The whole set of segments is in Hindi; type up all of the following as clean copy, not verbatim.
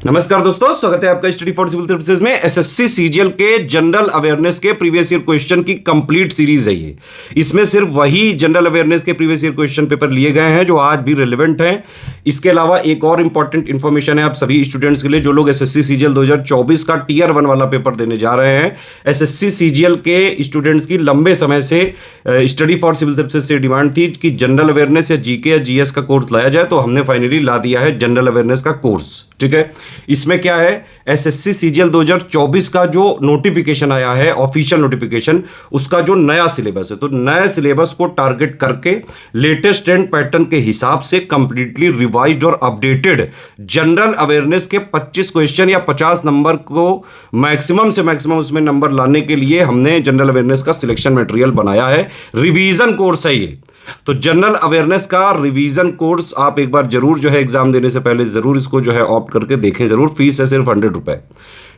नमस्कार दोस्तों, स्वागत है आपका स्टडी फॉर सिविल सर्विसेज में। एसएससी सीजीएल के जनरल अवेयरनेस के प्रीवियस ईयर क्वेश्चन की कंप्लीट सीरीज है ये। इसमें सिर्फ वही जनरल अवेयरनेस के प्रीवियस ईयर क्वेश्चन पेपर लिए गए हैं जो आज भी रिलेवेंट हैं। इसके अलावा एक और इंपॉर्टेंट इंफॉर्मेशन है आप सभी स्टूडेंट्स के लिए जो लोग एसएससी सीजीएल 2024 का टियर 1 वाला पेपर देने जा रहे हैं। एसएससी सीजीएल के स्टूडेंट्स की लंबे समय से स्टडी फॉर सिविल सर्विसेज से डिमांड थी कि जनरल अवेयरनेस या जीके या जीएस का कोर्स लाया जाए, तो हमने फाइनली ला दिया है जनरल अवेयरनेस का कोर्स। ठीक है, इसमें क्या है, एसएससी सीजीएल 2024 का जो नोटिफिकेशन आया है, ऑफिशियल नोटिफिकेशन, उसका जो नया सिलेबस है, तो नए सिलेबस को टारगेट करके लेटेस्ट ट्रेंड पैटर्न के हिसाब से कंप्लीटली रिवाइज्ड और अपडेटेड जनरल अवेयरनेस के 25 क्वेश्चन या 50 नंबर को मैक्सिमम से मैक्सिमम उसमें नंबर लाने के लिए हमने जनरल अवेयरनेस का सिलेक्शन मटेरियल बनाया है। रिवीजन कोर्स है ये। तो जनरल अवेयरनेस का रिवीजन कोर्स आप एक बार जरूर जो है एग्जाम देने से पहले जरूर इसको जो है ऑप्ट करके देखें जरूर। फीस है सिर्फ 100 रुपए।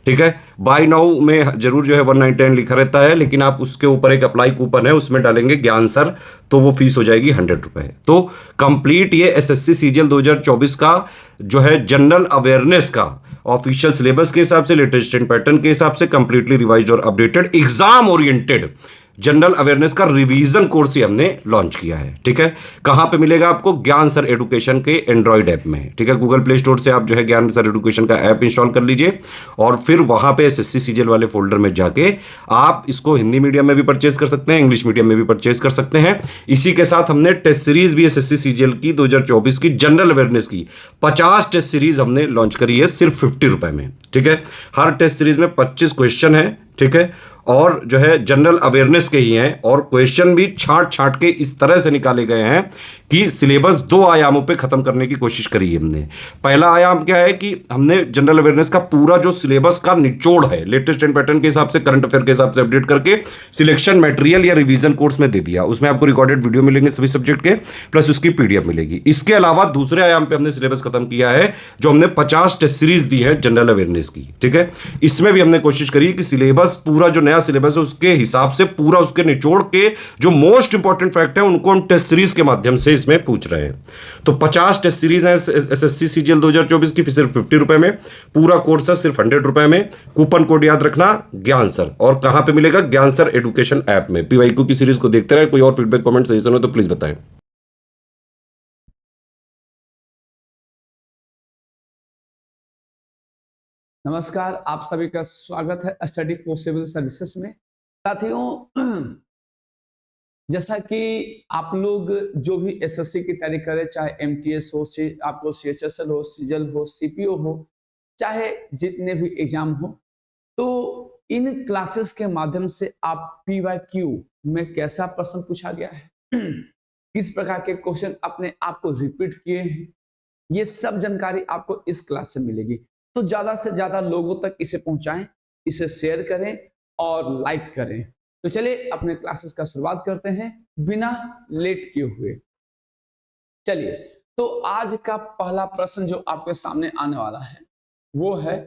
ठीक है, बाय नाउ में जरूर जो है 199 लिखा रहता है, लेकिन आप उसके ऊपर एक अप्लाई कूपन है, उसमें डालेंगे ज्ञान सर, तो वो फीस हो जाएगी 100 रुपए। तो कंप्लीट ये एसएससी सीजीएल 2024 का जो है जनरल अवेयरनेस का ऑफिशियल सिलेबस के हिसाब से, लेटेस्ट पैटर्न के हिसाब से कंप्लीटली रिवाइज्ड और updated exam oriented general awareness का रिवीजन कोर्स ही हमने लॉन्च किया है। ठीक है, कहां पे मिलेगा आपको? ज्ञान सर एडुकेशन के एंड्रॉइड ऐप में। ठीक है, गूगल प्ले स्टोर से आप जो है ज्ञान सर एडुकेशन का ऐप इंस्टॉल कर लीजिए और फिर वहां पे एसएससी सीजीएल वाले फोल्डर में जाके आप इसको हिंदी मीडियम में भी परचेज कर सकते हैं, इंग्लिश मीडियम में भी परचेज कर सकते हैं। इसी के साथ हमने टेस्ट सीरीज भी एसएससी सीजीएल की 2024 की जनरल अवेयरनेस की 50 टेस्ट सीरीज हमने लॉन्च करी है सिर्फ 50 रुपए में। ठीक है, हर टेस्ट सीरीज में 25 क्वेश्चन है। ठीक है, और जो है जनरल अवेयरनेस के ही हैं और क्वेश्चन भी छांट छांट के इस तरह से निकाले गए हैं कि सिलेबस 2 आयामों पे खत्म करने की कोशिश करी है हमने। पहला आयाम क्या है कि हमने जनरल अवेयरनेस का पूरा जो सिलेबस का निचोड़ है लेटेस्ट ट्रेंड पैटर्न के हिसाब से, करंट अफेयर के हिसाब से अपडेट करके सिलेक्शन मटेरियल या रिवीजन कोर्स में दे दिया। उसमें आपको रिकॉर्डेड वीडियो मिलेंगे सभी सब्जेक्ट के, प्लस उसकी पीडीएफ मिलेगी। इसके अलावा दूसरे आयाम पे हमने सिलेबस खत्म किया है जो हमने 50 टेस्ट सीरीज दी है जनरल अवेयरनेस की। ठीक है, इसमें भी हमने कोशिश करी कि सिलेबस पूरा जो नया सिलेबस है उसके हिसाब से पूरा उसके निचोड़ के जो मोस्ट इंपॉर्टेंट फैक्ट है उनको हम टेस्ट सीरीज के माध्यम से इसमें पूछ रहे हैं। तो 50 टेस्ट सीरीज है एसएससी सीजीएल 2024 की, सिर्फ 50 रुपए में। पूरा कोर्स है सिर्फ 100 रुपए में। कूपन कोड याद रखना ज्ञान सर। और कहां पे मिलेगा? ज्ञान सर एडुकेशन ऐप में। पीवाईक्यू की सीरीज को देखते रहे। कोई और फीडबैक कमेंट सजेशन हो तो प्लीज बताएं। नमस्कार, आप सभी का स्वागत है स्टडी फॉर सिविल सर्विसेज में। साथियों, जैसा कि आप लोग जो भी एसएससी की तैयारी करें, चाहे एमटीएस हो, आपको सीएचएसएल हो, सीजल हो, सीपीओ हो, चाहे जितने भी एग्जाम हो, तो इन क्लासेस के माध्यम से आप पीवाईक्यू में कैसा प्रश्न पूछा गया है, किस प्रकार के क्वेश्चन अपने आप को रिपीट किए हैं, ये सब जानकारी आपको इस क्लास से मिलेगी। तो ज्यादा से ज्यादा लोगों तक इसे पहुंचाएं, इसे शेयर करें और लाइक करें। तो चलिए अपने क्लासेस का शुरुआत करते हैं बिना लेट किए हुए। चलिए, तो आज का पहला प्रश्न जो आपके सामने आने वाला है वो है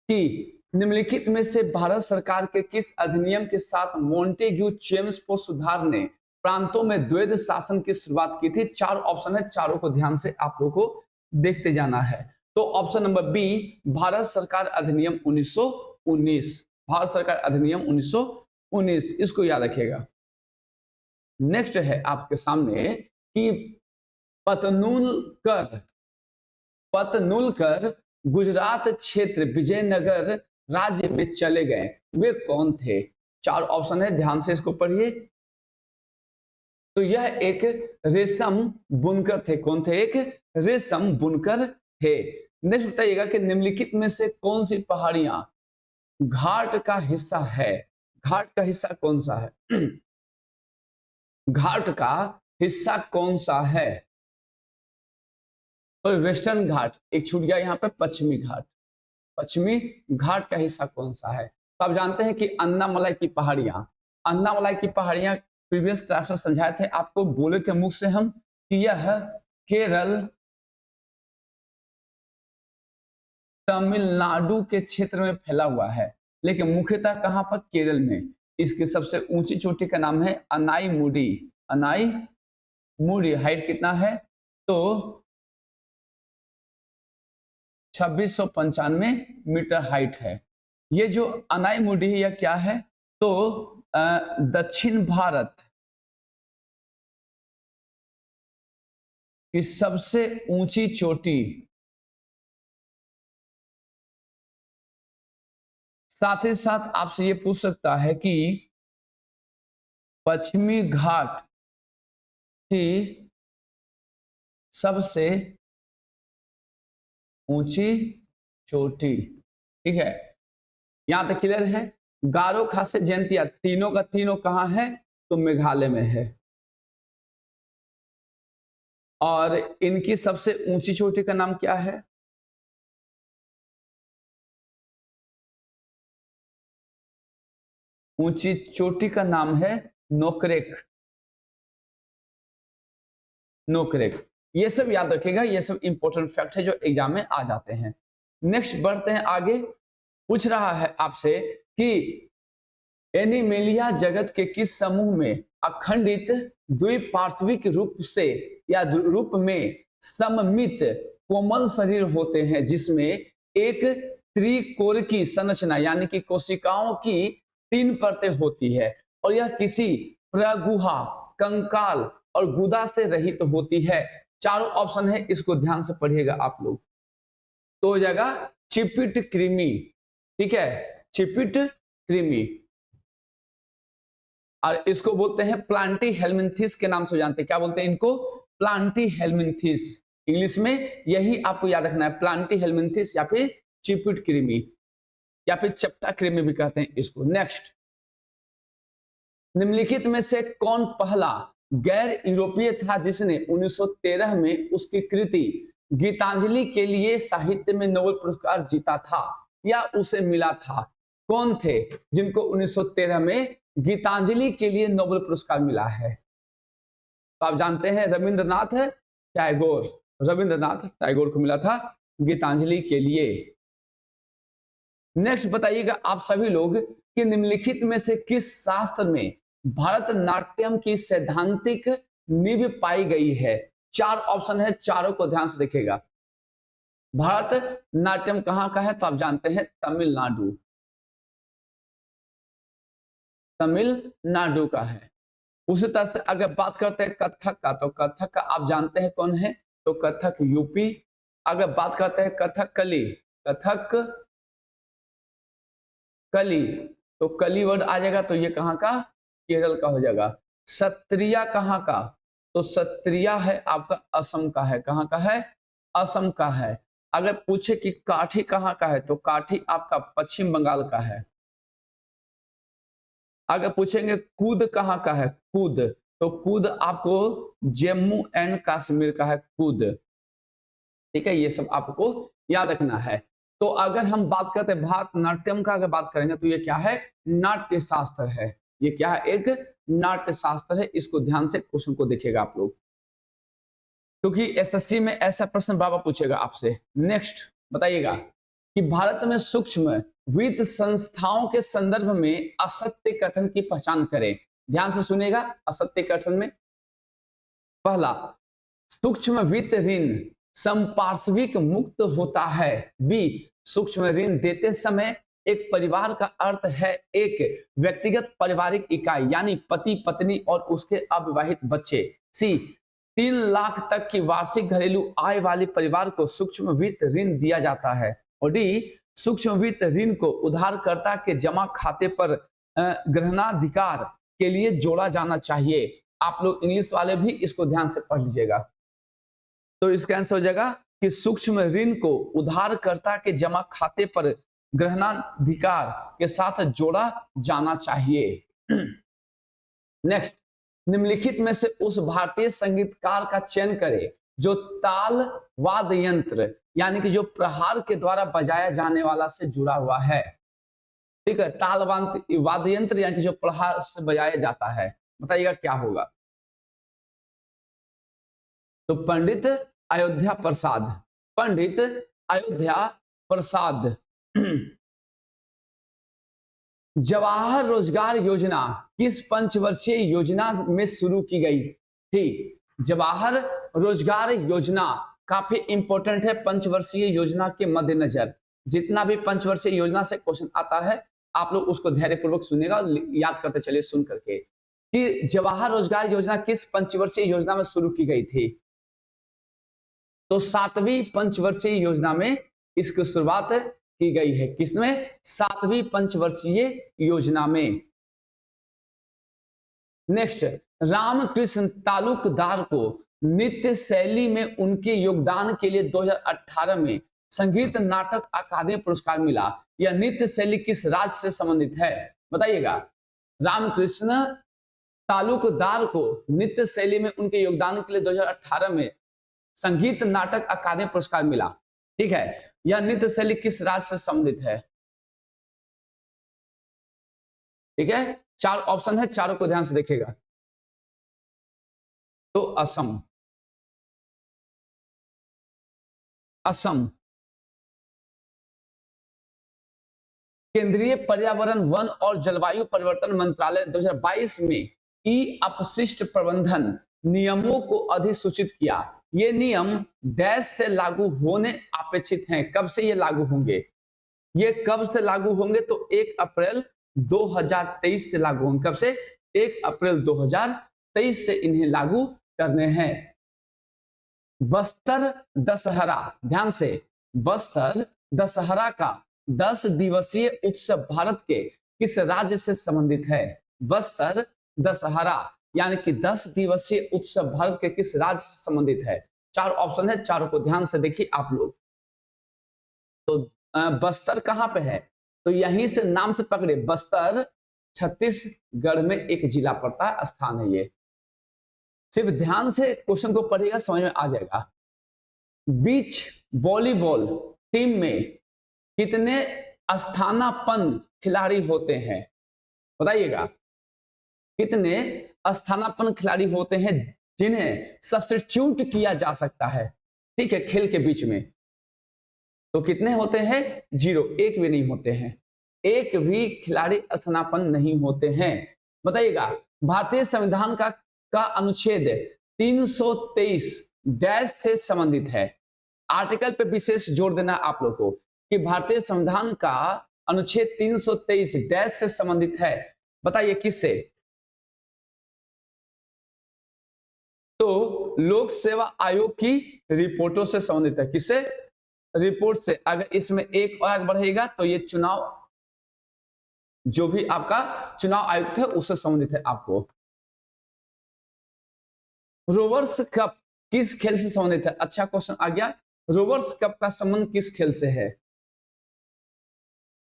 कि निम्नलिखित में से भारत सरकार के किस अधिनियम के साथ मोंटेग्यू चेम्सफोर्ड सुधार ने प्रांतों में द्वैध शासन की शुरुआत की थी? 4 ऑप्शन है, चारों को ध्यान से आप लोगों को देखते जाना है। तो ऑप्शन नंबर बी, भारत सरकार अधिनियम 1919। भारत सरकार अधिनियम 1919, इसको याद रखिएगा। नेक्स्ट है आपके सामने कि पतनुलकर गुजरात क्षेत्र विजयनगर राज्य में चले गए, वे कौन थे? 4 ऑप्शन है, ध्यान से इसको पढ़िए। तो यह एक रेशम बुनकर थे। कौन थे? एक रेशम बुनकर थे। नेक्स्ट बताइएगा कि निम्नलिखित में से कौन सी पहाड़ियां घाट का हिस्सा है? घाट का हिस्सा कौन सा है? घाट का हिस्सा कौन सा है? तो वेस्टर्न घाट एक छूट गया यहाँ पे, पश्चिमी घाट। पश्चिमी घाट का हिस्सा कौन सा है? तो आप जानते हैं कि अन्नामलाई की पहाड़ियां, अन्नामलाई की पहाड़ियां प्रीवियस क्लास में समझाए थे आपको, बोले थे मुख से हम कि यह केरल तमिलनाडु के क्षेत्र में फैला हुआ है, लेकिन मुख्यतः कहां पर? केरल में। इसकी सबसे ऊंची चोटी का नाम है अनाई मुडी। हाइट कितना है? तो 2695 मीटर हाइट है। ये जो अनाईमुडी है यह क्या है, तो दक्षिण भारत की सबसे ऊंची चोटी। साथ ही साथ आपसे ये पूछ सकता है कि पश्चिमी घाट की सबसे ऊंची चोटी। ठीक है, यहां तक क्लियर है। गारो, खासी, जयंतिया तीनों का तीनों कहां है, तो मेघालय में है। और इनकी सबसे ऊंची चोटी का नाम क्या है, ऊंची चोटी का नाम है नोकरेक। नोकरेक, ये सब याद रखिएगा, ये सब इंपॉर्टेंट फैक्ट है जो एग्जाम में आ जाते हैं। नेक्स्ट बढ़ते हैं आगे। पूछ रहा है आपसे कि एनिमेलिया जगत के किस समूह में अखंडित द्विपार्श्विक रूप से या रूप में सममित कोमल शरीर होते हैं, जिसमें एक त्रिकोणीय संरचना यानी कि कोशिकाओं की 3 परतें होती है, और यह किसी प्रगुहा, कंकाल और गुदा से रहित होती है। चारों ऑप्शन है, इसको ध्यान से पढ़िएगा आप लोग। तो हो जाएगा चिपिट कृमि। ठीक है, चिपिट कृमि, और इसको बोलते हैं प्लांटी हेलमिंथिस के नाम से जानते हैं। क्या बोलते हैं इनको, प्लांटी हेलमिंथिस। इंग्लिश में यही आपको याद रखना है, प्लांटी हेलमिंथिस या फिर चिपिट कृमि या फिर चपटा कृमि भी कहते हैं इसको। नेक्स्ट, निम्नलिखित में से कौन पहला गैर यूरोपीय था जिसने 1913 में उसकी कृति गीतांजलि के लिए साहित्य में नोबेल पुरस्कार जीता था या उसे मिला था? कौन थे जिनको 1913 में गीतांजलि के लिए नोबेल पुरस्कार मिला है? तो आप जानते हैं रविंद्रनाथ टैगोर। रविंद्रनाथ टैगोर को मिला था गीतांजलि के लिए। नेक्स्ट बताइएगा आप सभी लोग कि निम्नलिखित में से किस शास्त्र में भरतनाट्यम की सैद्धांतिक नींव पाई गई है? 4 ऑप्शन है, चारों को ध्यान से देखिएगा। भरतनाट्यम कहां का है, तो आप जानते हैं तमिलनाडु। तमिलनाडु का है। उसी तरह से अगर बात करते हैं कथक का, तो कथक का आप जानते हैं कौन है, तो कथक यूपी। अगर बात करते हैं कथकली, कथक कली, तो कली वर्ड आ जाएगा, तो ये कहां का, केरल का हो जाएगा। सत्रिया कहां का, तो सत्रिया है आपका असम का है। कहां का है, असम का है। अगर पूछे कि काठी कहां का है, तो काठी आपका पश्चिम बंगाल का है। अगर पूछेंगे कूद कहां का है, कूद, तो कूद आपको जम्मू एंड कश्मीर का है, कूद। ठीक है, ये सब आपको याद रखना है। तो अगर हम बात करते हैं भरतनाट्यम का, अगर बात करेंगे तो ये क्या है, नाट्य शास्त्र है। ये क्या है, एक नाट्य शास्त्र है। इसको ध्यान से क्वेश्चन को देखिएगा आप लोग, क्योंकि एसएससी में ऐसा प्रश्न बाबा पूछेगा आपसे। नेक्स्ट बताइएगा कि भारत में सूक्ष्म वित्त संस्थाओं के संदर्भ में असत्य कथन की पहचान करें। ध्यान से सुनिएगा, असत्य कथन में पहला, सूक्ष्म वित्त ऋण संपार्श्विक मुक्त होता है। बी, सूक्ष्म ऋण देते समय एक परिवार का अर्थ है एक व्यक्तिगत पारिवारिक इकाई यानी पति पत्नी और उसके अविवाहित बच्चे। सी, 3 लाख तक की वार्षिक घरेलू आय वाले परिवार को सूक्ष्म वित्त ऋण दिया जाता है। और डी, सूक्ष्म वित्त ऋण को उधारकर्ता के जमा खाते पर ग्रहणाधिकार के लिए जोड़ा जाना चाहिए। आप लोग इंग्लिश वाले भी इसको ध्यान से पढ़ लीजिएगा। तो इसका आंसर हो जाएगा कि सूक्ष्म ऋण को उधारकर्ता के जमा खाते पर ग्रहणाधिकार के साथ जोड़ा जाना चाहिए। नेक्स्ट, निम्नलिखित में से उस भारतीय संगीतकार का चयन करें जो ताल वाद्य यंत्र यानी कि जो प्रहार के द्वारा बजाया जाने वाला से जुड़ा हुआ है। ठीक है, ताल वाद्य यंत्र यानी कि जो प्रहार से बजाया जाता है। बताइएगा क्या होगा, तो पंडित अयोध्या प्रसाद। पंडित अयोध्या प्रसाद। जवाहर रोजगार योजना किस पंचवर्षीय योजना में शुरू की गई थी? जवाहर रोजगार योजना काफी इंपॉर्टेंट है पंचवर्षीय योजना के मद्देनजर। जितना भी पंचवर्षीय योजना से क्वेश्चन आता है आप लोग उसको धैर्यपूर्वक सुनेगा और याद करते चलिए सुन करके कि जवाहर रोजगार योजना किस पंचवर्षीय योजना में शुरू की गई थी। तो 7वीं पंचवर्षीय योजना में इसकी शुरुआत की गई है। किसमें? 7वीं पंचवर्षीय योजना में। नेक्स्ट, रामकृष्ण तालुकदार को नृत्य शैली में उनके योगदान के लिए 2018 में संगीत नाटक अकादमी पुरस्कार मिला। यह नृत्य शैली किस राज्य से संबंधित है? बताइएगा। रामकृष्ण तालुकदार को नृत्य शैली में उनके योगदान के लिए 2018 में संगीत नाटक अकादमी पुरस्कार मिला। ठीक है, यह नृत्य शैली किस राज्य से संबंधित है? ठीक है, 4 ऑप्शन है, चारों को ध्यान से देखिएगा। तो असम, असम। केंद्रीय पर्यावरण, वन और जलवायु परिवर्तन मंत्रालय 2022 में ई अपशिष्ट प्रबंधन नियमों को अधिसूचित किया। ये नियम डैश से लागू होने अपेक्षित हैं। कब से ये लागू होंगे? ये कब से लागू होंगे? तो 1 अप्रैल 2023 से लागू होंगे। कब से? 1 अप्रैल 2023 से इन्हें लागू करने हैं। बस्तर दशहरा, ध्यान से, बस्तर दशहरा का 10 दिवसीय उत्सव भारत के किस राज्य से संबंधित है? बस्तर दशहरा यानी कि 10 दिवसीय उत्सव भारत के किस राज्य से संबंधित है? 4 ऑप्शन है, चारों को ध्यान से देखिए आप लोग। तो बस्तर कहां पे है? तो यहीं से नाम से पकड़े, बस्तर छत्तीसगढ़ में एक जिला पड़ता है, स्थान है ये। सिर्फ ध्यान से क्वेश्चन को पढ़िएगा, समझ में आ जाएगा। बीच वॉलीबॉल टीम में कितने स्थानापन्न खिलाड़ी होते हैं? बताइएगा। कितने स्थानापन्न खिलाड़ी होते हैं जिन्हें सब्स्टिट्यूट किया जा सकता है? ठीक है, खेल के बीच में। तो कितने होते हैं? 0, एक भी नहीं होते हैं। एक भी खिलाड़ी स्थानापन्न नहीं होते हैं। बताइएगा। भारतीय संविधान का अनुच्छेद 323 डैश से संबंधित है। आर्टिकल पे विशेष जोर देना आप लोग को कि भारतीय संविधान का अनुच्छेद 323 डैश से संबंधित है। बताइए किससे? तो लोक सेवा आयोग की रिपोर्टों से संबंधित है। किससे? रिपोर्ट से। अगर इसमें एक और आगे बढ़ेगा तो ये चुनाव, जो भी आपका चुनाव आयुक्त है उससे संबंधित है आपको। रोवर्स कप किस खेल से संबंधित है? अच्छा क्वेश्चन आ गया। रोवर्स कप का संबंध किस खेल से है?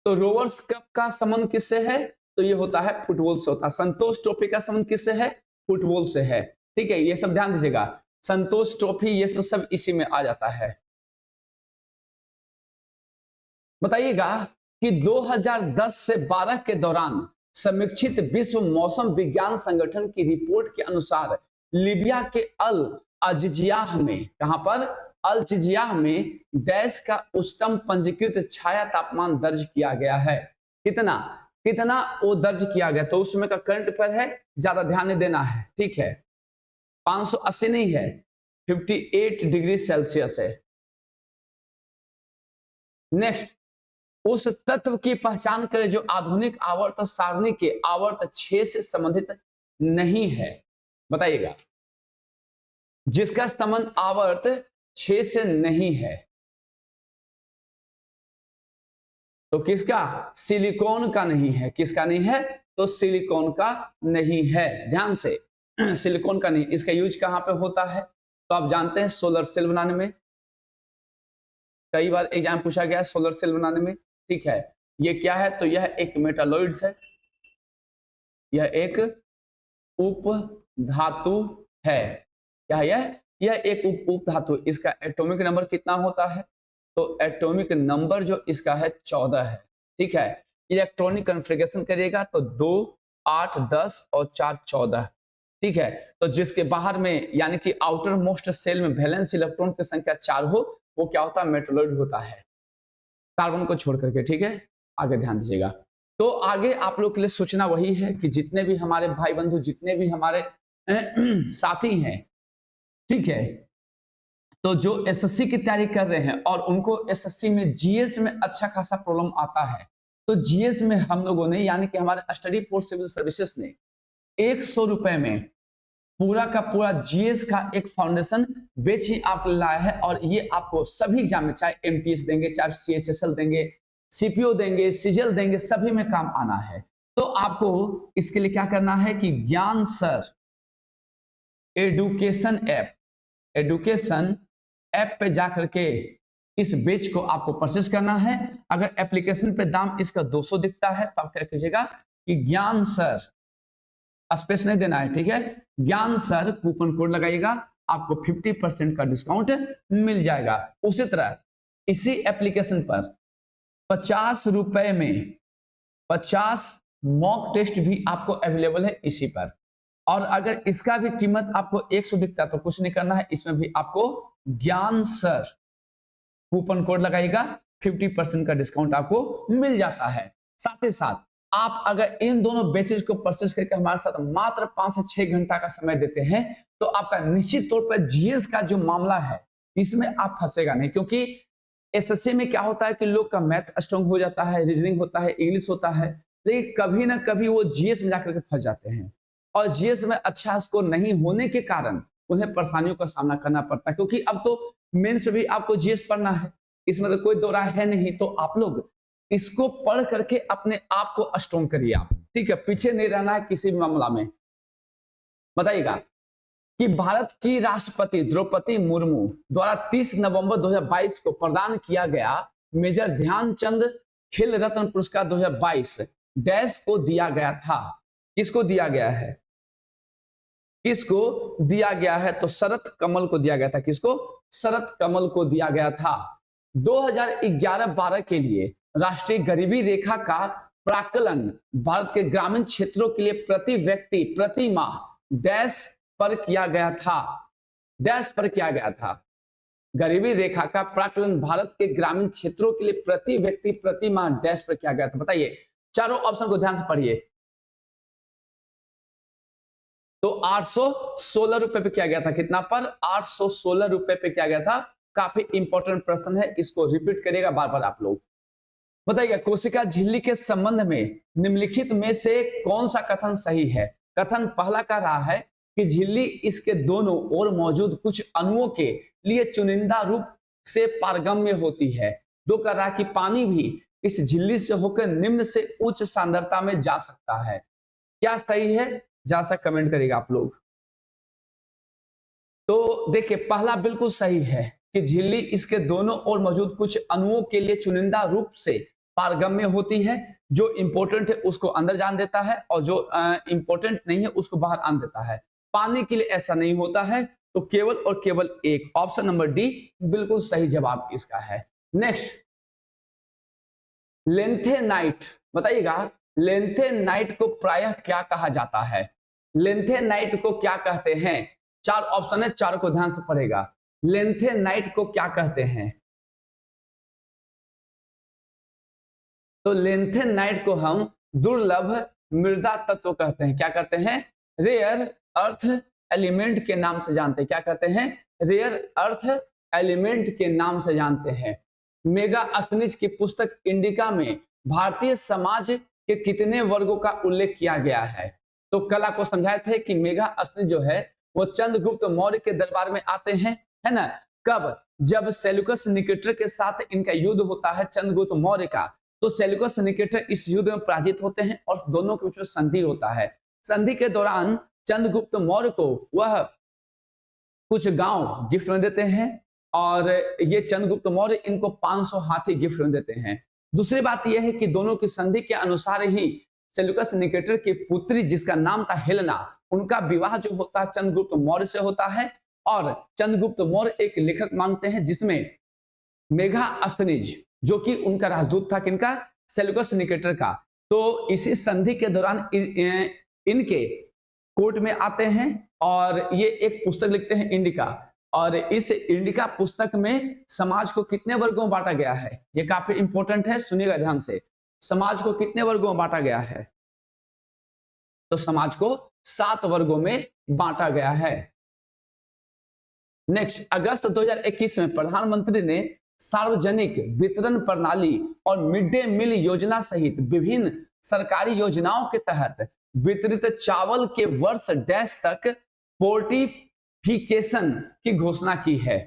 तो रोवर्स कप का संबंध किससे है? तो ये होता है फुटबॉल से होता है। संतोष ट्रॉफी का संबंध किससे है? फुटबॉल से है। ठीक है, ये सब ध्यान दीजिएगा। संतोष ट्रॉफी ये सब इसी में आ जाता है। बताइएगा कि 2010 से 12 के दौरान समीक्षित विश्व मौसम विज्ञान संगठन की रिपोर्ट के अनुसार लीबिया के अल अजिजियाह में, कहां पर? अल जिजियाह में डैश का उच्चतम पंजीकृत छाया तापमान दर्ज किया गया है। कितना कितना वो दर्ज किया गया? तो उसमें का करंट पर है, ज्यादा ध्यान नहीं देना है। ठीक है, 580 नहीं है, 58 डिग्री सेल्सियस है। नेक्स्ट, उस तत्व की पहचान करें जो आधुनिक आवर्त सारणी के आवर्त 6 से संबंधित नहीं है। बताइएगा। जिसका संबंध आवर्त 6 से नहीं है तो किसका? सिलिकॉन का नहीं है। किसका नहीं है? तो सिलिकॉन का नहीं है। ध्यान से, सिलिकॉन का नहीं। इसका यूज कहां पे होता है? तो आप जानते हैं सोलर सेल बनाने में, कई बार एग्जाम पूछा गया है सोलर सेल बनाने में। ठीक है, ये क्या है? तो यह एक मेटालॉइड्स है, यह एक उप धातु है। क्या है यह एक उप धातु। इसका एटॉमिक नंबर कितना होता है? तो एटॉमिक नंबर जो इसका है 14 है। ठीक है, इलेक्ट्रॉनिक कॉन्फ़िगरेशन करिएगा तो 2, 8, 10 और 4, 14। ठीक है, तो जिसके बाहर में यानी कि आउटर मोस्ट सेल में वैलेंस इलेक्ट्रॉन की संख्या 4 हो, वो क्या होता है? मेटालॉइड होता है, कार्बन को छोड़ करके। ठीक है, आगे ध्यान दीजिएगा। तो आगे आप लोग के लिए सूचना वही है कि जितने भी हमारे भाई बंधु, जितने भी हमारे साथी हैं, ठीक है, तो जो एसएससी की तैयारी कर रहे हैं और उनको एसएससी में जीएस में अच्छा खासा प्रॉब्लम आता है, तो जीएस में हम लोगों ने यानी कि हमारे स्टडी फॉर सिविल सर्विसेज ने 100 रुपए में पूरा का पूरा जीएस का एक फाउंडेशन बेच ही आप लाया है। और ये आपको सभी एग्जाम में, चाहे एमटीएस देंगे, चाहे सीएचएसएल देंगे, सीपीओ देंगे, सीजीएल देंगे, सभी में काम आना है। तो आपको इसके लिए क्या करना है कि ज्ञान सर एडुकेशन ऐप पे जाकर के इस बेच को आपको परचेस करना है। अगर एप्लीकेशन पे दाम इसका 200 दिखता है तो आप क्या कीजिएगा कि ज्ञान सर, स्पेस नहीं देना है, ठीक है, ज्ञान सर कूपन कोड लगाइएगा, आपको 50% का डिस्काउंट मिल जाएगा। उसी तरह इसी एप्लीकेशन पर 50 रुपए में 50 मॉक टेस्ट भी आपको अवेलेबल है इसी पर। और अगर इसका भी कीमत आपको 100 दिखता है तो कुछ नहीं करना है, इसमें भी आपको ज्ञान सर कूपन कोड लगाइएगा, 50% का डिस्काउंट आपको मिल जाता है। साथ ही साथ आप अगर इन दोनों बेचेज को परचेज करके हमारे साथ मात्र 5 से 6 घंटा का समय देते हैं तो आपका निश्चित तौर पर जीएस का जो मामला है इसमें आप फंसेगा नहीं। क्योंकि एसएससी में क्या होता है कि लोग का मैथ स्ट्रांग हो जाता है, रीजनिंग होता है, इंग्लिश होता है, लेकिन कभी ना कभी वो जीएस में जाकर के फंस जाते हैं और जीएस में अच्छा स्कोर नहीं होने के कारण उन्हें परेशानियों का सामना करना पड़ता है। क्योंकि अब तो मेंस भी आपको जीएस पढ़ना है, इसमें तो कोई दो राय है नहीं। तो आप लोग इसको पढ़ करके अपने आप को स्ट्रॉन्ग करिए आप, ठीक है, पीछे नहीं रहना है किसी भी मामला में। बताइएगा कि भारत की राष्ट्रपति द्रौपदी मुर्मू द्वारा 30 नवंबर 2022 को प्रदान किया गया मेजर ध्यानचंद खेल रत्न पुरस्कार 2022 डैश को दिया गया था। किसको दिया गया है? किसको दिया गया है? तो शरत कमल को दिया गया था। किसको? शरत कमल को दिया गया था। 2011-12 के लिए राष्ट्रीय गरीबी रेखा का प्राकलन भारत के ग्रामीण क्षेत्रों के लिए प्रति व्यक्ति प्रति माह डैश पर किया गया था। डैश पर किया गया था। गरीबी रेखा का प्राकलन भारत के ग्रामीण क्षेत्रों के लिए प्रति व्यक्ति प्रति माह डैश पर किया गया था। बताइए, चारों ऑप्शन को ध्यान से पढ़िए। तो 816 रुपए पे किया गया था। कितना पर? 816 रुपए पे किया गया था। काफी इंपॉर्टेंट प्रश्न है, इसको रिपीट करिएगा बार बार आप लोग। बताइए, कोशिका झिल्ली के संबंध में निम्नलिखित में से कौन सा कथन सही है? कथन पहला कह रहा है कि झिल्ली इसके दोनों ओर मौजूद कुछ अणुओं के लिए चुनिंदा रूप से पारगम्य होती है। दो कह रहा है कि पानी भी इस झिल्ली से होकर निम्न से उच्च सांद्रता में जा सकता है। क्या सही है? जरा सा कमेंट करिएगा आप लोग। तो देखिए, पहला बिल्कुल सही है कि झिल्ली इसके दोनों ओर मौजूद कुछ अणुओं के लिए चुनिंदा रूप से पारगम्य होती है। जो इंपॉर्टेंट है उसको अंदर जान देता है और जो इंपॉर्टेंट नहीं है उसको बाहर आन देता है। पानी के लिए ऐसा नहीं होता है। तो केवल और केवल एक ऑप्शन नंबर डी बिल्कुल सही जवाब इसका है। Next, lanthanide. बताइएगा, लेंथेनाइट को प्रायः क्या कहा जाता है? लेंथेनाइट को क्या कहते हैं? चार ऑप्शन है, चारों को ध्यान से पढ़ेगा। लेंथेनाइट को क्या कहते हैं? तो लेंथेनाइट को हम दुर्लभ मृदा तत्व कहते हैं। क्या कहते हैं? रेयर अर्थ एलिमेंट के नाम से जानते हैं। क्या कहते हैं? रेयर अर्थ एलिमेंट के नाम से जानते हैं। मेगास्थनीज की पुस्तक इंडिका में भारतीय समाज के कितने वर्गों का उल्लेख किया गया है? तो कल आपको समझाए थे कि मेगास्थनीज जो है वो चंद्रगुप्त मौर्य के दरबार में आते हैं, है ना? कब? जब सेल्यूकस निकेटर के साथ इनका युद्ध होता है चंद्रगुप्त मौर्य का। तो सेल्यूकस निकेटर इस युद्ध में पराजित होते हैं और दोनों के बीच में संधि होता है। संधि के दौरान चंद्रगुप्त मौर्य को वह कुछ गांव गिफ्ट में देते हैं और ये चंद्रगुप्त मौर्य इनको 500 हाथी गिफ्ट में देते हैं। दूसरी बात यह है कि दोनों की संधि के अनुसार ही सेल्यूकस निकेटर की पुत्री जिसका नाम था हेलेना, उनका विवाह जो होता है चंद्रगुप्त मौर्य से होता है। और चंद्रगुप्त मौर्य एक लेखक मांगते हैं जिसमें मेगास्थनीज जो कि उनका राजदूत था, किनका? सेल्यूकस निकेटर का। तो इसी संधि के दौरान इनके कोर्ट में आते हैं और ये एक पुस्तक लिखते हैं इंडिका। और इस इंडिका पुस्तक में समाज को कितने वर्गों में बांटा गया है? ये काफी इंपॉर्टेंट है, सुनिएगा ध्यान से। समाज को कितने वर्गों में बांटा गया है? तो समाज को 7 वर्गों में बांटा गया है। नेक्स्ट, अगस्त 2021 में प्रधानमंत्री ने सार्वजनिक वितरण प्रणाली और मिड डे मील योजना सहित विभिन्न सरकारी योजनाओं के तहत वितरित चावल के वर्ष डैश तक फोर्टिफिकेशन की घोषणा की है।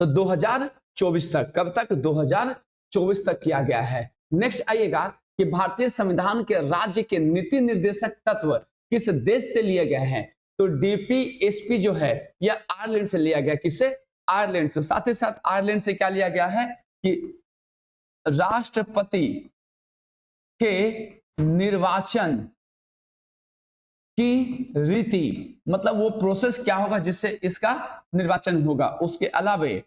तो 2024 तक, कब तक? 2024 तक किया गया है। नेक्स्ट आइएगा कि भारतीय संविधान के राज्य के नीति निर्देशक तत्व किस देश से लिए गए हैं? तो डीपीएसपी जो है यह आयरलैंड से लिया गया। किससे? आयरलैंड से। साथ ही साथ आयरलैंड से क्या लिया गया है कि राष्ट्रपति के निर्वाचन की रीति, मतलब वो प्रोसेस क्या होगा जिससे इसका निर्वाचन होगा। उसके अलावे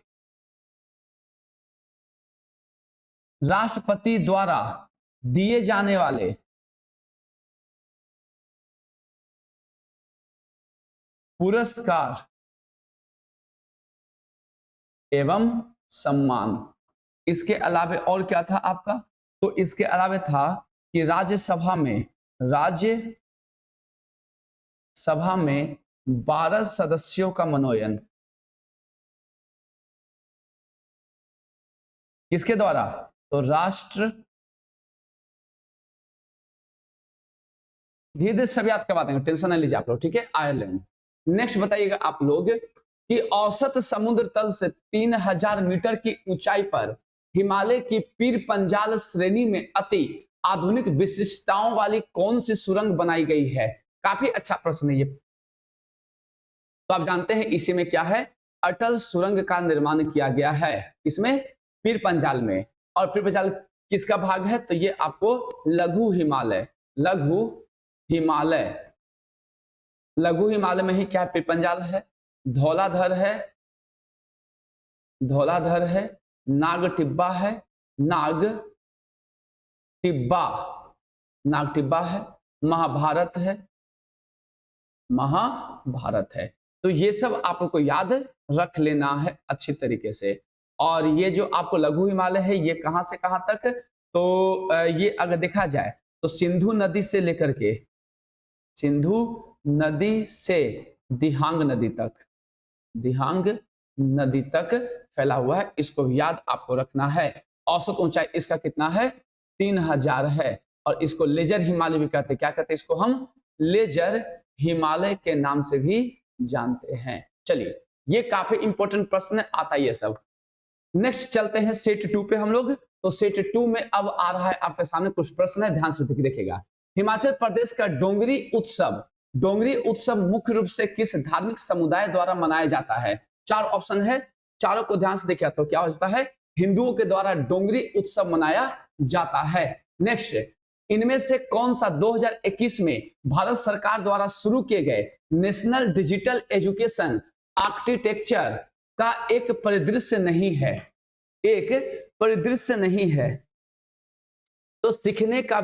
राष्ट्रपति द्वारा दिए जाने वाले पुरस्कार एवं सम्मान। इसके अलावे और क्या था आपका? तो इसके अलावे था कि राज्यसभा में 12 सदस्यों का मनोनयन किसके द्वारा? तो राष्ट्र, धीरे धीरे सब याद करवा देंगे, टेंशन नहीं लीजिए आप लोग, ठीक है। आयरलैंड। नेक्स्ट बताइएगा आप लोग कि औसत समुद्र तल से 3000 मीटर की ऊंचाई पर हिमालय की पीर पंजाल श्रेणी में अति आधुनिक विशिष्टताओं वाली कौन सी सुरंग बनाई गई है? काफी अच्छा प्रश्न है ये। तो आप जानते हैं इसी में क्या है? अटल सुरंग का निर्माण किया गया है। इसमें पीर पंजाल में। और पीर पंजाल किसका भाग है? तो ये आपको लघु हिमालय में ही क्या है? पीर पंजाल है, धौलाधर है, नाग टिब्बा है, महाभारत है। तो ये सब आपको याद रख लेना है अच्छी तरीके से। और ये जो आपको लघु हिमालय है ये कहां से कहां तक? तो ये अगर देखा जाए तो सिंधु नदी से लेकर के दिहांग नदी तक फैला हुआ है। इसको याद आपको रखना है। औसत ऊंचाई इसका कितना है? 3000 है। और इसको लेजर हिमालय भी कहते हैं। क्या कहते हैं इसको? हम लेजर हिमालय के नाम से भी जानते हैं। चलिए, ये काफी इंपॉर्टेंट प्रश्न आता है ये सब। नेक्स्ट चलते हैं सेट 2 पे हम लोग। तो सेट 2 में अब आ रहा है आपके सामने कुछ प्रश्न है, ध्यान से देखिएगा। हिमाचल प्रदेश का डोंगरी उत्सव मुख्य रूप से किस धार्मिक समुदाय द्वारा मनाया जाता है? 4 ऑप्शन है, चारों को ध्यान से देखिए। तो क्या हो जाता है? हिंदुओं के द्वारा डोंगरी उत्सव मनाया जाता है। नेक्स्ट, इनमें से कौन सा 2021 में भारत सरकार द्वारा शुरू किए गए नेशनल डिजिटल एजुकेशन आर्किटेक्चर का एक परिदृश्य नहीं है? तो सीखने का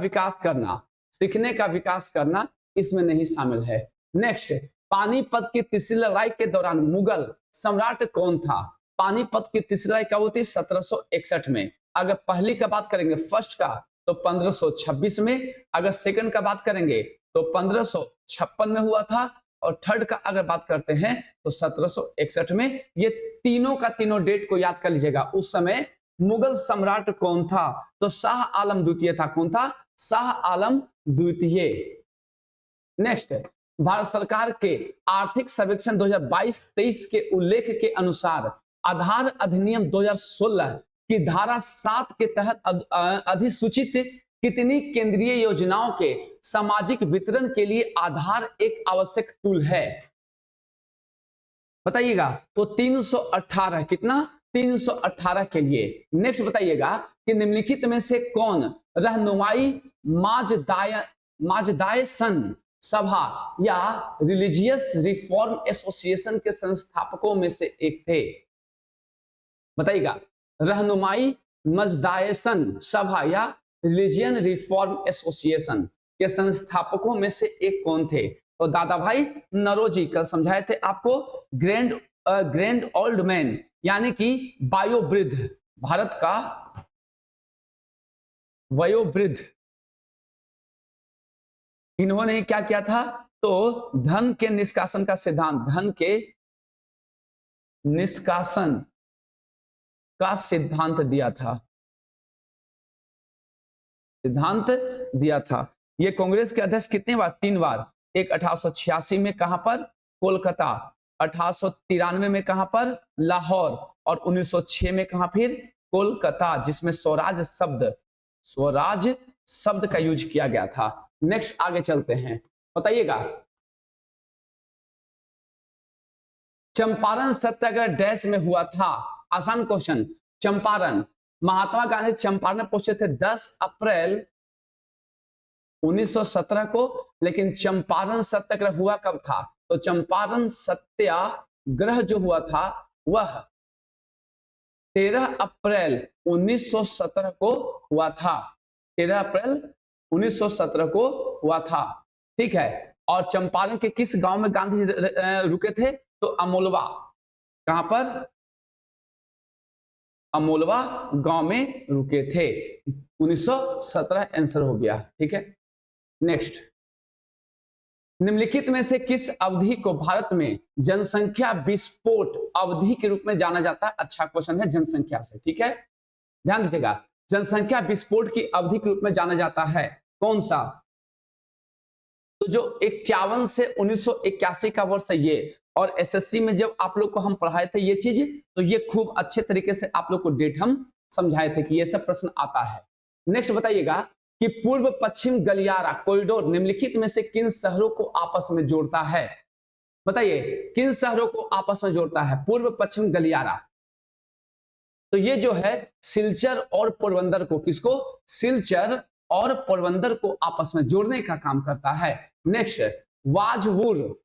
विकास करना इसमें नहीं शामिल है। नेक्स्ट, पानीपत की तीसरी लड़ाई के दौरान मुगल सम्राट कौन था? पानीपत की तीसरी लड़ाई कब होती? 1761 में। अगर पहली का बात करेंगे, फर्स्ट का, तो 1526 में। अगर सेकंड का बात करेंगे तो 1556 में हुआ था। और थर्ड का अगर बात करते हैं तो 1761 में। ये तीनों का तीनों डेट को याद कर लीजिएगा। उस समय मुगल सम्राट कौन था? तो शाह आलम द्वितीय था। कौन था? शाह आलम द्वितीय। नेक्स्ट, भारत सरकार के आर्थिक सर्वेक्षण 2022-23 के उल्लेख के अनुसार आधार अधिनियम 2016 की धारा 7 के तहत अधिसूचित कितनी केंद्रीय योजनाओं के सामाजिक वितरण के लिए आधार एक आवश्यक टूल है? बताइएगा। तो 318। कितना? 318 के लिए। नेक्स्ट बताइएगा कि निम्नलिखित में से कौन रहनुमाई माजदायसन सभा या रिलीजियस रिफॉर्म एसोसिएशन के संस्थापकों में से एक थे? बताइएगा। रहनुमाई मजदायसन सभा या रिलीजियन रिफॉर्म एसोसिएशन के संस्थापकों में से एक कौन थे? तो दादा भाई नौरोजी, कल समझाए थे आपको। ग्रैंड ओल्ड मैन यानी कि वयोवृद्ध, भारत का वयोवृद्ध, इन्होंने क्या किया था? तो धन के निष्कासन का सिद्धांत, धन के निष्कासन का सिद्धांत दिया था? सिद्धांत दिया था। ये कांग्रेस के अध्यक्ष कितने बार? 3 बार। एक 1886 में कहां पर? कोलकाता। 1893 में कहां पर? लाहौर। और 1906 में कहां फिर? कोलकाता, जिसमें स्वराज शब्द का यूज किया गया था। नेक्स्ट आगे चलते हैं, बताइएगा चंपारण सत्याग्रह डैश में हुआ था? आसान क्वेश्चन। चंपारण, महात्मा गांधी चंपारण में पहुंचे थे 10 अप्रैल 1917 को, लेकिन चंपारण सत्याग्रह हुआ कब था? तो चंपारण सत्याग्रह जो हुआ था वह 13 अप्रैल 1917 को हुआ था। 13 अप्रैल 1917 को हुआ था, ठीक है। और चंपारण के किस गांव में गांधी जी रुके थे? तो अमोलवा। कहां पर? अमोलवा गांव में रुके थे। 1917 आंसर हो गया, ठीक है। नेक्स्ट, निम्नलिखित में से किस अवधि को भारत में जनसंख्या विस्फोट अवधि के रूप में जाना जाता है? अच्छा क्वेश्चन है, जनसंख्या से, ठीक है, ध्यान दीजिएगा। जनसंख्या विस्फोट की अवधि के रूप में जाना जाता है कौन सा? तो जो 51 से 1981 का वर्ष है ये, और एसएससी में जब आप लोग को हम पढ़ाए थे ये चीज, तो ये खूब अच्छे तरीके से आप लोग को डेट हम समझाए थे कि ये सब प्रश्न आता है। नेक्स्ट बताइएगा कि पूर्व पश्चिम गलियारा कॉरिडोर निम्नलिखित में से किन शहरों को आपस में जोड़ता है? बताइए किन शहरों को आपस में जोड़ता है पूर्व पश्चिम गलियारा? तो ये जो है सिलचर और पोरबंदर को, किसको? सिलचर और पोरबंदर को आपस में जोड़ने का काम करता है। नेक्स्ट, वाजवूर,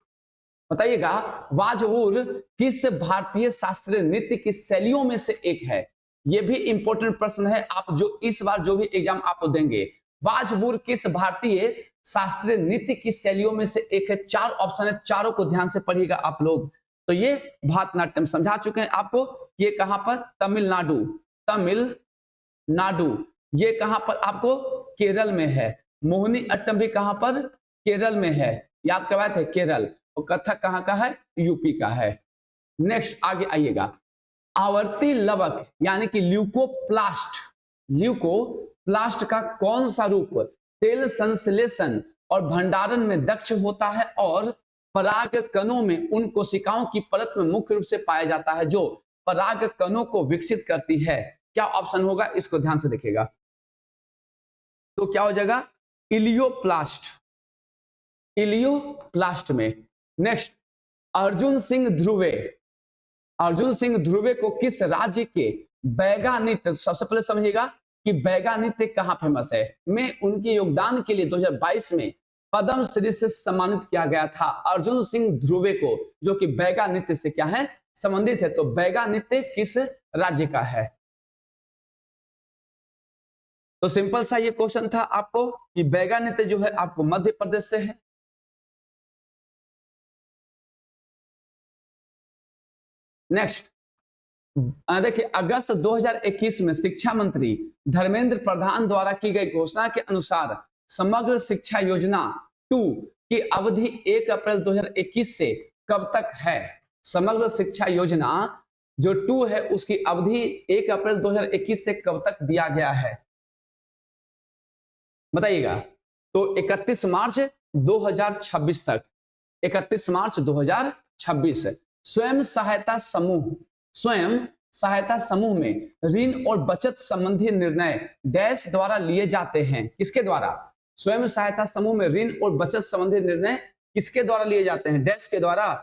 बताइएगा वाजवूर किस भारतीय शास्त्रीय नृत्य की शैलियों में से एक है? यह भी इंपॉर्टेंट प्रश्न है, आप जो इस बार जो भी एग्जाम आप देंगे, वाजवूर किस भारतीय शास्त्रीय नृत्य की शैलियों में से एक है? 4 ऑप्शन है, चारों को ध्यान से पढ़िएगा आप लोग। तो ये भारतनाट्यम समझा चुके हैं आपको। ये कहां पर? तमिलनाडु। तमिलनाडु। ये कहां पर आपको? केरल में है। मोहिनी अट्टम भी कहां पर? केरल में है, याद करवाए थे, केरल। और कथक कहां का है? यूपी का है। नेक्स्ट आगे आइएगा, आवर्ती लवक यानी कि ल्यूकोप्लास्ट का कौन सा रूप तेल संश्लेषण और भंडारण में दक्ष होता है और पराग कणों में उन कोशिकाओं की परत में मुख्य रूप से पाया जाता है जो पराग कणों को विकसित करती है? क्या ऑप्शन होगा? इसको ध्यान से देखिएगा। तो क्या हो जाएगा? इलियोप्लास्ट में। नेक्स्ट, अर्जुन सिंह ध्रुवे को किस राज्य के बैगा नृत्य, सबसे पहले समझिएगा कि बैगा नृत्य कहां फेमस है, में उनके योगदान के लिए 2022 में पद्म श्री से सम्मानित किया गया था अर्जुन सिंह ध्रुवे को, जो कि बैगा नृत्य से क्या है? संबंधित है। तो बैगा नृत्य किस राज्य का है? तो सिंपल सा ये क्वेश्चन था आपको कि बैगा नृत्य जो है आपको मध्य प्रदेश से है। नेक्स्ट देखिए, अगस्त 2021 में शिक्षा मंत्री धर्मेंद्र प्रधान द्वारा की गई घोषणा के अनुसार समग्र शिक्षा योजना 2 की अवधि 1 अप्रैल 2021 से कब तक है? समग्र शिक्षा योजना जो 2 है उसकी अवधि 1 अप्रैल 2021 से कब तक दिया गया है? बताइएगा। तो 31 मार्च 2026 तक, 31 मार्च 2026। स्वयं सहायता समूह में ऋण और बचत संबंधी निर्णय डैश द्वारा लिए जाते हैं? किसके द्वारा? स्वयं सहायता समूह में ऋण और बचत संबंधी निर्णय किसके द्वारा लिए जाते हैं? डैश के द्वारा।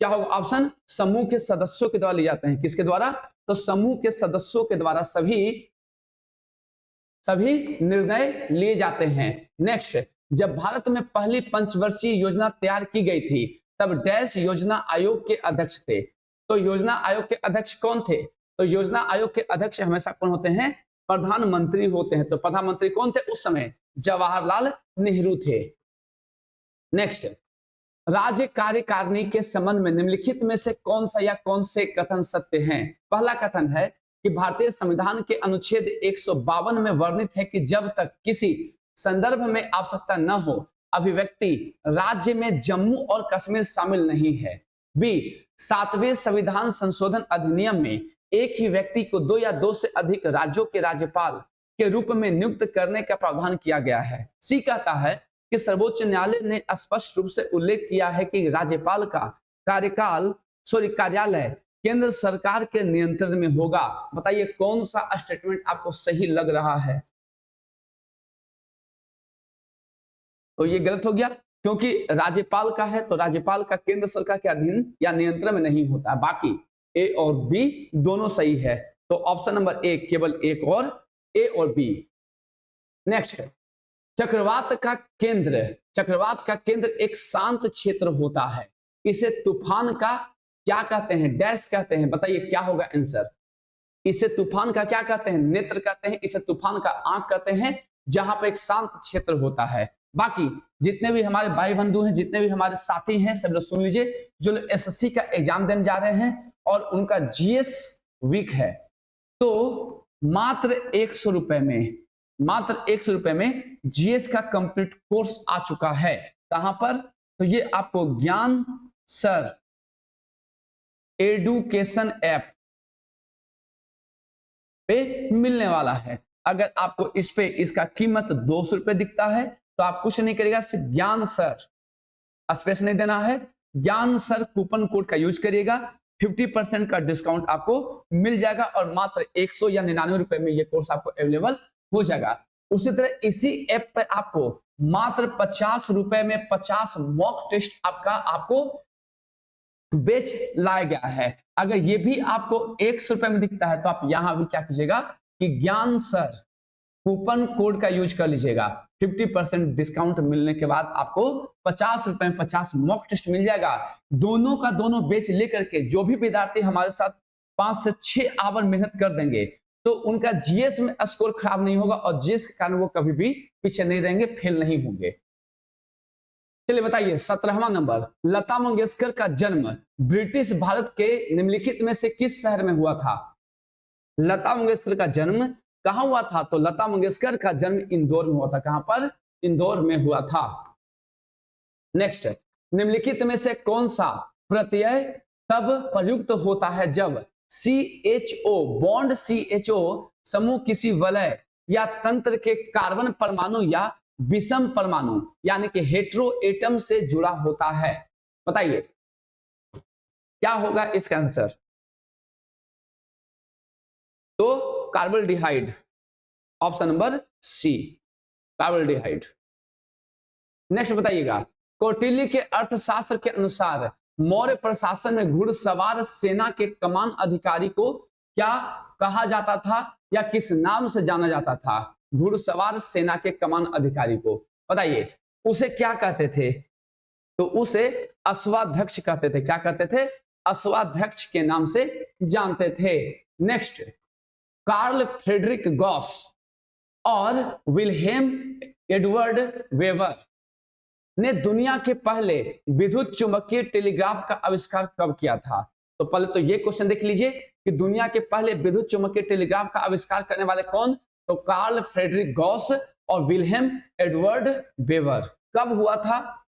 क्या होगा ऑप्शन? समूह के सदस्यों के द्वारा लिए जाते हैं। किसके द्वारा? तो समूह के सदस्यों के द्वारा सभी निर्णय लिए जाते हैं। नेक्स्ट, जब भारत में पहली पंचवर्षीय योजना तैयार की गई थी तब डैश योजना आयोग के अध्यक्ष थे। तो योजना आयोग के अध्यक्ष कौन थे? तो योजना आयोग के अध्यक्ष हमेशा कौन होते हैं? प्रधानमंत्री होते हैं। तो प्रधानमंत्री कौन थे उस समय? जवाहरलाल नेहरू थे। नेक्स्ट, राज्य कार्यकारिणी के संबंध में निम्नलिखित में से कौन सा या कौन से कथन सत्य हैं? पहला कथन है कि भारतीय संविधान के अनुच्छेद 152 में वर्णित है कि जब तक किसी संदर्भ में आवश्यकता न हो अभिव्यक्ति राज्य में जम्मू और कश्मीर शामिल नहीं है। बी 7वें संविधान संशोधन अधिनियम में एक ही व्यक्ति को 2 या 2 से अधिक राज्यों के राज्यपाल के रूप में नियुक्त करने का प्रावधान किया गया है। सी कहता है कि सर्वोच्च न्यायालय ने स्पष्ट रूप से उल्लेख किया है कि राज्यपाल का कार्यालय केंद्र सरकार के नियंत्रण में होगा। बताइए कौन सा स्टेटमेंट आपको सही लग रहा है? तो ये गलत हो गया, क्योंकि राज्यपाल का है तो राज्यपाल का केंद्र सरकार के अधीन या नियंत्रण में नहीं होता। बाकी ए और बी दोनों सही है, तो ऑप्शन नंबर ए केवल एक और ए और बी। नेक्स्ट है चक्रवात का केंद्र एक शांत क्षेत्र होता है, इसे तूफान का क्या कहते हैं? डैश कहते हैं। बताइए क्या होगा आंसर? इसे तूफान का क्या कहते हैं? नेत्र कहते हैं। इसे तूफान का आंख कहते हैं, जहां पर एक शांत क्षेत्र होता है। बाकी जितने भी हमारे भाई बंधु हैं, जितने भी हमारे साथी हैं, सब लोग सुन लीजिए, जो एसएससी का एग्जाम देने जा रहे हैं और उनका जीएस वीक है, तो मात्र 100 रुपए में जीएस का कंप्लीट कोर्स आ चुका है। कहां पर? तो ये आपको ज्ञान सर एडुकेशन ऐप पे मिलने वाला है। अगर आपको इस पे इसका कीमत 200 रुपए दिखता है तो आप कुछ नहीं करिएगा, सिर्फ ज्ञान सर, स्पेस नहीं देना है, ज्ञान सर कूपन कोड का यूज करिएगा, 50% का डिस्काउंट आपको मिल जाएगा और मात्र 100 या 99 रुपए में ये कोर्स आपको अवेलेबल हो जाएगा। उसी तरह इसी ऐप पे आपको मात्र 50 रुपए में 50 मॉक टेस्ट आपको बेच लाया गया है। अगर ये भी आपको 100 रुपए में दिखता है तो आप यहां भी क्या कीजिएगा कि ज्ञान सर कूपन कोड का यूज कर लीजिएगा। 50% डिस्काउंट मिलने के बाद आपको 50 रुपए में 50 मॉक टेस्ट मिल जाएगा। दोनों का दोनों बेच लेकर के जो भी विद्यार्थी हमारे साथ 5 से 6 आवर मेहनत कर देंगे तो उनका जीएस में स्कोर खराब नहीं होगा और जीएस के कारण वो कभी भी पीछे नहीं रहेंगे, फेल नहीं होंगे। चलिए बताइए 17वां नंबर, लता मंगेशकर का जन्म ब्रिटिश भारत के निम्नलिखित में से किस शहर में हुआ था? लता मंगेशकर का जन्म कहां हुआ था? तो लता मंगेशकर का जन्म इंदौर में हुआ था। कहां पर? इंदौर में हुआ था। नेक्स्ट, निम्नलिखित में से कौन सा प्रत्यय तब प्रयुक्त होता है जब CHO बॉन्ड CHO समूह किसी वलय या तंत्र के कार्बन परमाणु या विषम परमाणु यानी कि हेटेरो एटम से जुड़ा होता है? बताइए क्या होगा इसका आंसर? तो कार्बोल्डिहाइड, ऑप्शन नंबर सी, कार्बोल्डिहाइड। नेक्स्ट बताइएगा, कौटिल्य के अर्थशास्त्र के अनुसार मौर्य प्रशासन में घुड़सवार सेना के कमान अधिकारी को क्या कहा जाता था या किस नाम से जाना जाता था? घुड़सवार सेना के कमान अधिकारी को बताइए उसे क्या कहते थे? तो उसे अश्वाध्यक्ष कहते थे। क्या कहते थे? अश्वाध्यक्ष के नाम से जानते थे। नेक्स्ट, कार्ल फ्रेडरिक गॉस और विल्हेम एडवर्ड वेबर ने दुनिया के पहले विद्युत चुंबकीय टेलीग्राफ का आविष्कार कब किया था? तो पहले तो ये क्वेश्चन देख लीजिए कि दुनिया के पहले विद्युत चुंबकीय टेलीग्राफ का आविष्कार करने वाले कौन? तो कार्ल फ्रेडरिक गॉस और विल्हेम एडवर्ड वेबर। कब हुआ था?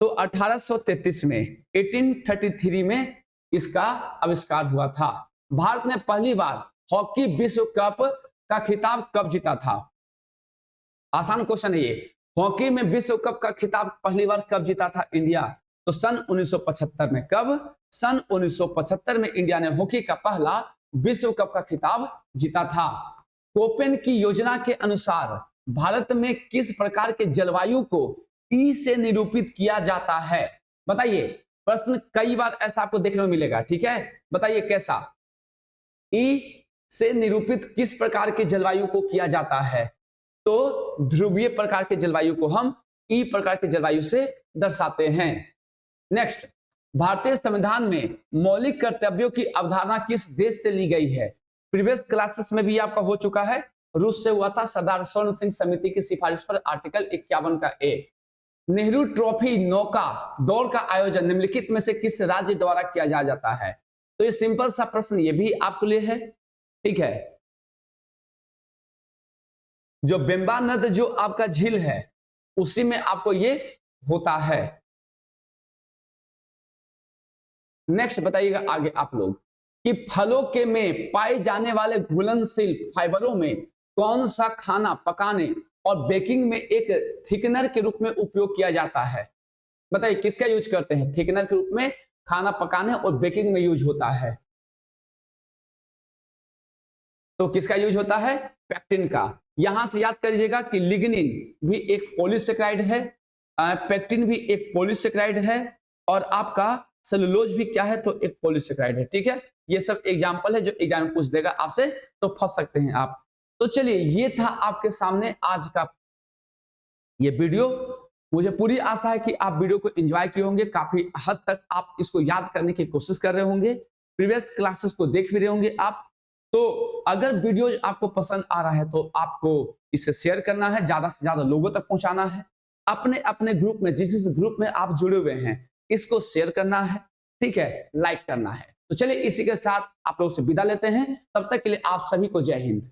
तो 1833 में, 1833 में इसका आविष्कार हुआ था। भारत ने पहली बार हॉकी विश्व कप का खिताब कब जीता था? आसान क्वेश्चन है ये। हॉकी में विश्व कप का खिताब पहली बार कब जीता था इंडिया? तो सन 1975 में। कब? सन 1975 में इंडिया ने हॉकी का पहला विश्व कप का खिताब जीता था। कोपेन की योजना के अनुसार भारत में किस प्रकार के जलवायु को ई से निरूपित किया जाता है? बताइए, प्रश्न कई बार ऐसा आपको देखने को मिलेगा, ठीक है? बताइए कैसा? ई से निरूपित किस प्रकार के जलवायु को किया जाता है? तो ध्रुवीय प्रकार के जलवायु को हम ई प्रकार के जलवायु से दर्शाते हैं। नेक्स्ट, भारतीय संविधान में मौलिक कर्तव्यों की अवधारणा किस देश से ली गई है? प्रीवियस क्लासेस में भी आपका हो चुका है, रूस से हुआ था, सरदार स्वर्ण सिंह समिति की सिफारिश पर आर्टिकल 51 का ए। नेहरू ट्रॉफी नौका दौड़ का आयोजन निम्नलिखित में से किस राज्य द्वारा किया जाता है? तो ये सिंपल सा प्रश्न ये भी आपके लिए है, ठीक है? जो बेम्बा नद जो आपका झील है उसी में आपको ये होता है। नेक्स्ट बताइएगा आगे आप लोग कि फलों के में पाए जाने वाले घुलनशील फाइबरों में कौन सा खाना पकाने और बेकिंग में एक थिकनर के रूप में उपयोग किया जाता है? बताइए किसका यूज करते हैं? थिकनर के रूप में खाना पकाने और बेकिंग में यूज होता है। तो किसका यूज होता है? पेक्टिन का। यहां से याद करिएगा कि लिग्निन भी एक पॉलीसेकेराइड है, पेक्टिन भी एक पॉलीसेकेराइड है, और आपका सेलुलोज भी क्या है? तो एक पॉलीसेकेराइड है। ठीक है, ये सब एग्जांपल है जो एग्जाम में पूछ देगा आपसे, तो फंस सकते हैं आप। तो चलिए, ये था आपके सामने आज का ये वीडियो। मुझे पूरी आशा है कि आप वीडियो को एंजॉय किए होंगे, काफी हद तक आप इसको याद करने की कोशिश कर रहे होंगे, प्रीवियस क्लासेस को देख भी रहे होंगे आप। तो अगर वीडियो आपको पसंद आ रहा है तो आपको इसे शेयर करना है, ज्यादा से ज्यादा लोगों तक पहुंचाना है। अपने अपने ग्रुप में, जिस ग्रुप में आप जुड़े हुए हैं, इसको शेयर करना है, ठीक है, लाइक करना है। तो चलिए इसी के साथ आप लोग से विदा लेते हैं। तब तक के लिए आप सभी को जय हिंद।